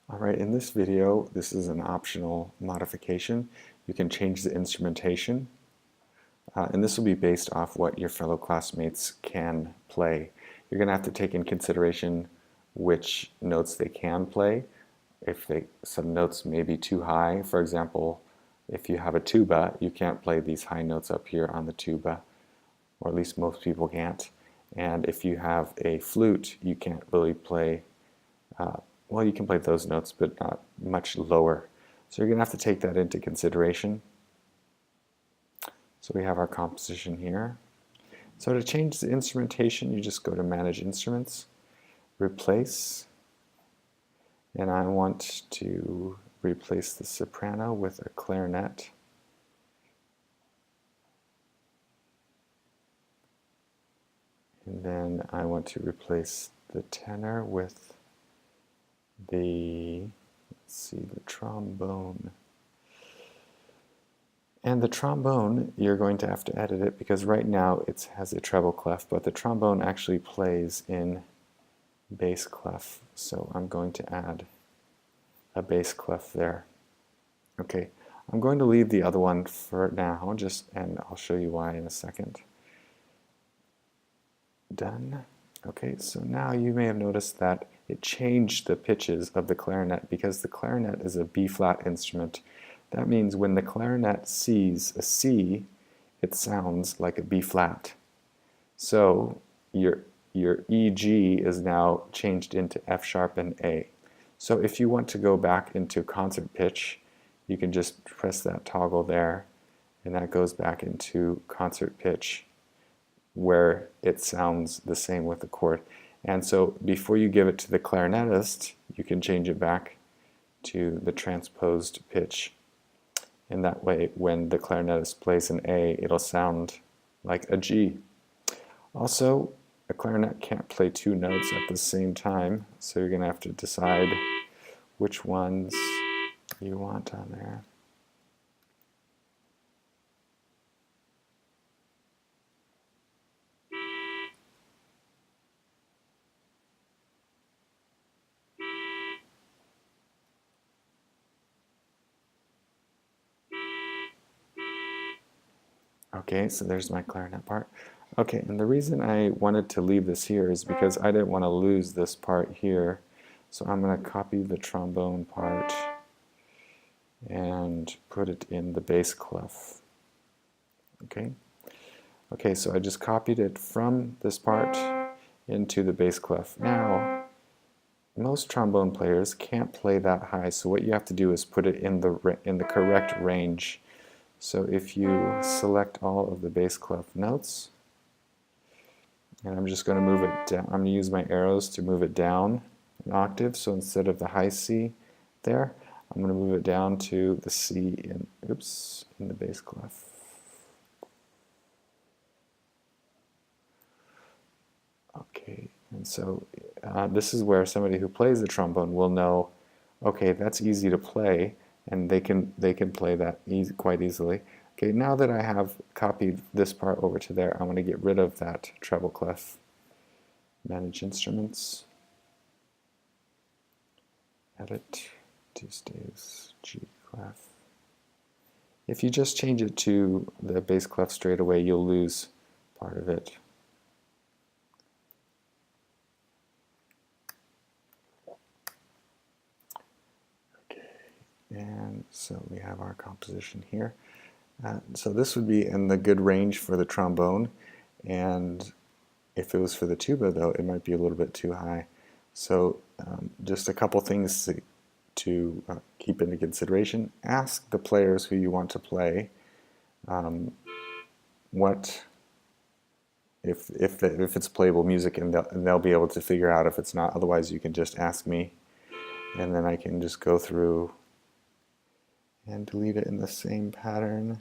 Alright, in this video, this is an optional modification. You can change the instrumentation, and this will be based off what your fellow classmates can play. You're going to have to take in consideration which notes they can play. If some notes may be too high, for example, if you have a tuba, you can't play these high notes up here on the tuba, or at least most people can't. And if you have a flute, you can't really play well, you can play those notes, but not much lower. So you're going to have to take that into consideration. So we have our composition here. So to change the instrumentation, you just go to Manage Instruments, Replace, and I want to replace the soprano with a clarinet. And then I want to replace the tenor with the trombone. And the trombone, you're going to have to edit it because right now it has a treble clef, but the trombone actually plays in bass clef. So I'm going to add a bass clef there. Okay, I'm going to leave the other one for now, and I'll show you why in a second. Done. Okay, so now you may have noticed that it changed the pitches of the clarinet because the clarinet is a B-flat instrument. That means when the clarinet sees a C, it sounds like a B-flat. So your E-G is now changed into F-sharp and A. So if you want to go back into concert pitch, you can just press that toggle there, and that goes back into concert pitch, where it sounds the same with the chord. And so before you give it to the clarinetist, you can change it back to the transposed pitch. And that way, when the clarinetist plays an A, it'll sound like a G. Also, a clarinet can't play two notes at the same time, so you're going to have to decide which ones you want on there. Okay, so there's my clarinet part. Okay, and the reason I wanted to leave this here is because I didn't want to lose this part here. So I'm going to copy the trombone part and put it in the bass clef. Okay? Okay, so I just copied it from this part into the bass clef. Now, most trombone players can't play that high, so what you have to do is put it in the correct range. So if you select all of the bass clef notes, and I'm just going to move it down, I'm going to use my arrows to move it down an octave, so instead of the high C there, I'm going to move it down to the C in the bass clef. Okay, and so this is where somebody who plays the trombone will know, okay, that's easy to play, and they can play that quite easily. Okay, now that I have copied this part over to there, I want to get rid of that treble clef. Manage Instruments, Edit, two staves, G clef. If you just change it to the bass clef straight away, you'll lose part of it. And so we have our composition here. So this would be in the good range for the trombone, and if it was for the tuba, though, it might be a little bit too high. So just a couple things to keep into consideration. Ask the players who you want to play if it's playable music, and they'll be able to figure out if it's not. Otherwise, you can just ask me, and then I can just go through and delete it in the same pattern.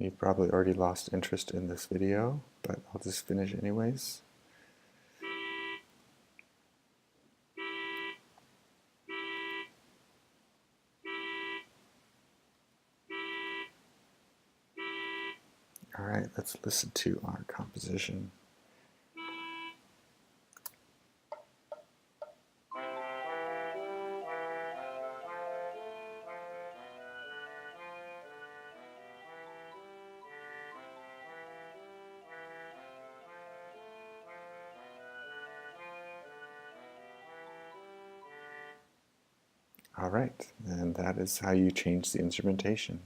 You've probably already lost interest in this video, but I'll just finish anyways. All right, let's listen to our composition. All right, and that is how you change the instrumentation.